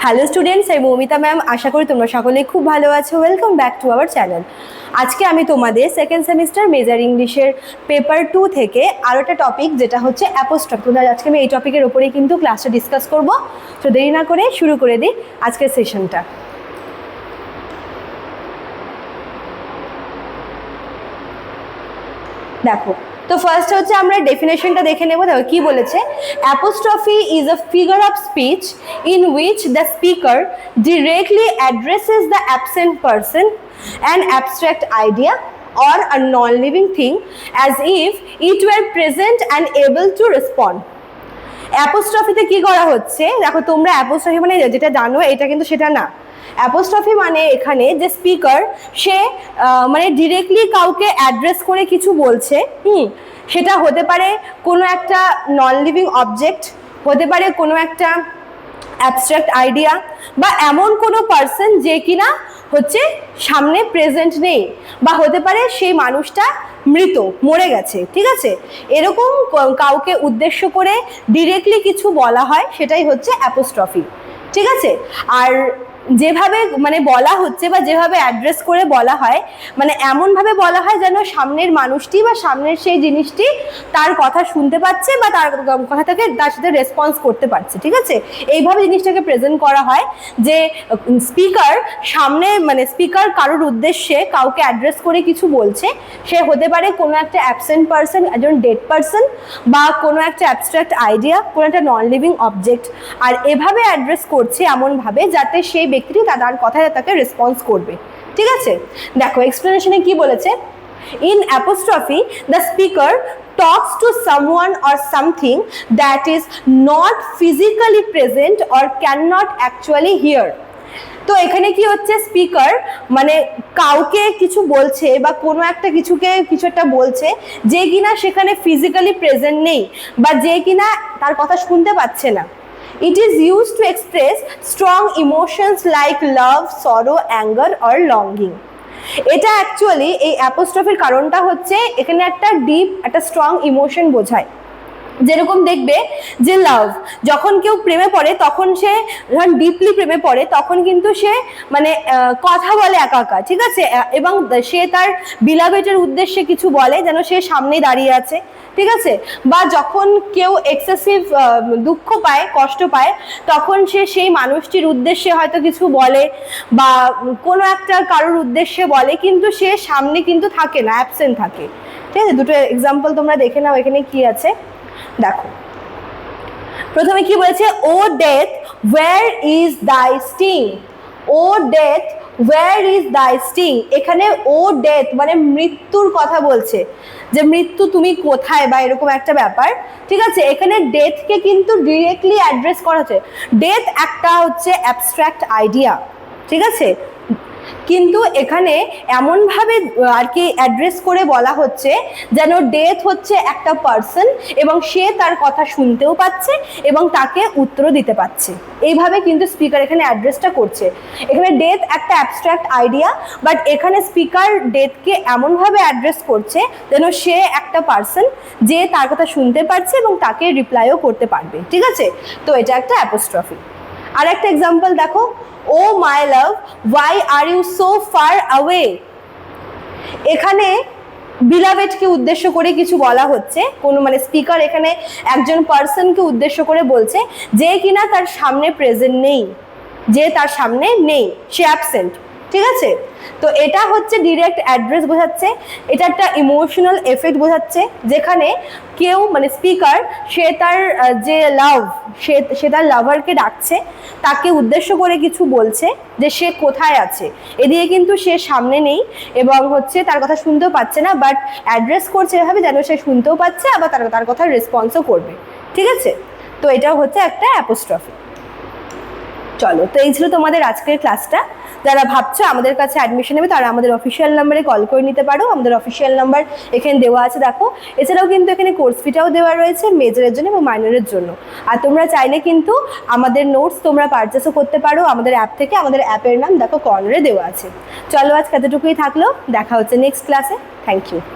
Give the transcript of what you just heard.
Hello students, আমি Moumita ma'am. আশা করি তোমরা সকলেই খুব ভালো আছো। Welcome back to our channel. আজকে আমি তোমাদের সেকেন্ড সেমিস্টার মেজর ইংলিশের পেপার 2 থেকে আরও একটা টপিক, যেটা হচ্ছে অ্যাপোস্ট্রফি। আজকে আমি এই টপিকের ওপরেই কিন্তু ক্লাসটা ডিসকাস করব। তো দেরি না করে শুরু করে দিই আজকের সেশনটা। দেখো, তো ফার্স্ট হচ্ছে আমরা ডেফিনেশনটা দেখে নেব। দেখো কি বলেছে, apostrophe is a figure of speech in which the speaker directly addresses the absent person an abstract idea or a non-living thing as if it were present and able to respond. অ্যাপোস্ট্রফিতে কি করা হচ্ছে, দেখো তোমরা apostrophe মানে যেটা জানো এটা কিন্তু সেটা না। অ্যাপোস্ট্রফি মানে এখানে যে স্পিকার সে মানে ডিরেক্টলি কাউকে অ্যাড্রেস করে কিছু বলছে, সেটা হতে পারে কোনো একটা নন লিভিং অবজেক্ট, হতে পারে কোনো একটা অ্যাবস্ট্রাক্ট আইডিয়া, বা এমন কোনো পার্সন যে কিনা হচ্ছে সামনে প্রেজেন্ট নেই, বা হতে পারে সেই মানুষটা মৃত, মরে গেছে। ঠিক আছে, এরকম কাউকে উদ্দেশ্য করে ডিরেক্টলি কিছু বলা হয়, সেটাই হচ্ছে অ্যাপোস্ট্রফি। ঠিক আছে, আর যেভাবে মানে বলা হচ্ছে বা যেভাবে অ্যাড্রেস করে বলা হয়, মানে এমনভাবে বলা হয় যেন সামনের মানুষটি বা সামনের সেই জিনিসটি তার কথা শুনতে পাচ্ছে বা তার কথা থেকে তার সাথে রেসপন্স করতে পারছে। ঠিক আছে, এইভাবে জিনিসটাকে প্রেজেন্ট করা হয় যে স্পিকার সামনে, মানে স্পিকার কারোর উদ্দেশ্যে কাউকে অ্যাড্রেস করে কিছু বলছে। সে হতে পারে কোনো একটা অ্যাবসেন্ট পারসন, একজন ডেড পারসন, বা কোনো একটা অ্যাবস্ট্রাক্ট আইডিয়া, কোনো একটা নন লিভিং অবজেক্ট। আর এভাবে অ্যাড্রেস করছে এমনভাবে যাতে সেই ব্যক্তিটি তার কথায় তাকে রেসপন্স করবে। ঠিক আছে, দেখো এক্সপ্লেনেশনে কি বলেছে, in apostrophe the speaker talks to someone or something that is not physically present or cannot actually hear. তো এখানে কি হচ্ছে, স্পিকার মানে কাউকে কিছু বলছে বা কোনো একটা কিছু একটা বলছে যে কিনা সেখানে ফিজিক্যালি প্রেজেন্ট নেই, বা যে কিনা তার কথা শুনতে পাচ্ছে না। It is used to express strong emotions like love, sorrow, anger or longing. এটা অ্যাকচুয়ালি এই অ্যাপোস্ট্রফির কারণটা হচ্ছে এখানে একটা ডিপ, একটা স্ট্রং ইমোশন বোঝায়। যেরকম দেখবে যে লাভ, যখন কেউ প্রেমে পড়ে তখন সে যখন ডিপলি প্রেমে পড়ে তখন কিন্তু সে মানে কথা বলে একা একা। ঠিক আছে, এবং সে তার বিলাভেটের উদ্দেশ্যে কিছু বলে যেন সে সামনে দাঁড়িয়ে আছে। ঠিক আছে, বা যখন কেউ এক্সেসিভ দুঃখ পায়, কষ্ট পায়, তখন সে সেই মানুষটির উদ্দেশ্যে হয়তো কিছু বলে বা কোনো একটা কারোর উদ্দেশ্যে বলে, কিন্তু সে সামনে কিন্তু থাকে না, অ্যাবসেন্ট থাকে। ঠিক আছে, দুটো এক্সাম্পল তোমরা দেখে নাও এখানে কি আছে। দেখো প্রথমে কি বলেছে, O death where is thy sting. O death where is thy sting, এখানে ও ডেথ মানে মৃত্যুর কথা বলছে, যে মৃত্যু তুমি কোথায়, বা এরকম একটা ব্যাপার। ঠিক আছে, এখানে ডেথকে কিন্তু ডিরেক্টলি অ্যাড্রেস করা হচ্ছে। ডেথ একটা হচ্ছে অ্যাবস্ট্রাক্ট আইডিয়া। ঠিক আছে, কিন্তু এখানে এমনভাবে আর কি অ্যাড্রেস করে বলা হচ্ছে যেন ডেথ হচ্ছে একটা পার্সন এবং সে তার কথা শুনতেও পাচ্ছে এবং তাকে উত্তর দিতে পারছে। এইভাবে কিন্তু স্পিকার এখানে অ্যাড্রেসটা করছে। এখানে ডেথ একটা অ্যাবস্ট্রাক্ট আইডিয়া, বাট এখানে স্পিকার ডেথকে এমনভাবে অ্যাড্রেস করছে যেন সে একটা পার্সন যে তার কথা শুনতে পারছে এবং তাকে রিপ্লাইও করতে পারবে। ঠিক আছে, তো এটা একটা অ্যাপোস্ট্রফি। আর একটা এক্সাম্পল দেখো, O my love why are you so far away. এখানে বিলাভেটকে উদ্দেশ্য করে কিছু বলা হচ্ছে, কোনো মানে স্পিকার এখানে একজন পার্সনকে উদ্দেশ্য করে বলছে যে কিনা তার সামনে প্রেজেন্ট নেই, যে তার সামনে নেই, সে অ্যাবসেন্ট। ঠিক আছে, তো এটা হচ্ছে ডিরেক্ট অ্যাড্রেস বোঝাচ্ছে, এটা একটা ইমোশনাল এফেক্ট বোঝাচ্ছে, যেখানে কেউ মানে স্পিকার সে তার যে লাভ, সে তার লাভারকে ডাকছে, তাকে উদ্দেশ্য করে কিছু বলছে যে সে কোথায় আছে, এদিকে কিন্তু সে সামনে নেই এবং হচ্ছে তার কথা শুনতেও পাচ্ছে না, বাট অ্যাড্রেস করছে এভাবে যেন সে শুনতেও পাচ্ছে, আবার তার কথা রেসপন্সও করবে। ঠিক আছে, তো এটাও হচ্ছে একটা অ্যাপোস্ট্রফি। চলো, তো এই ছিল তোমাদের আজকের ক্লাসটা। যারা ভাবছো আমাদের কাছে অ্যাডমিশন নেবে তারা আমাদের অফিসিয়াল নাম্বারে কল করে নিতে পারো। আমাদের অফিসিয়াল নাম্বার এখানে দেওয়া আছে, দেখো। এছাড়াও কিন্তু এখানে কোর্স ফিটাও দেওয়া রয়েছে মেজরের জন্য এবং মাইনরের জন্য। আর তোমরা চাইলে কিন্তু আমাদের নোটস তোমরা পারচেসও করতে পারো আমাদের অ্যাপ থেকে। আমাদের অ্যাপের নাম দেখো কর্নারে দেওয়া আছে। চলো, আজকে এতটুকুই থাকলো, দেখা হচ্ছে নেক্সট ক্লাসে। Thank you.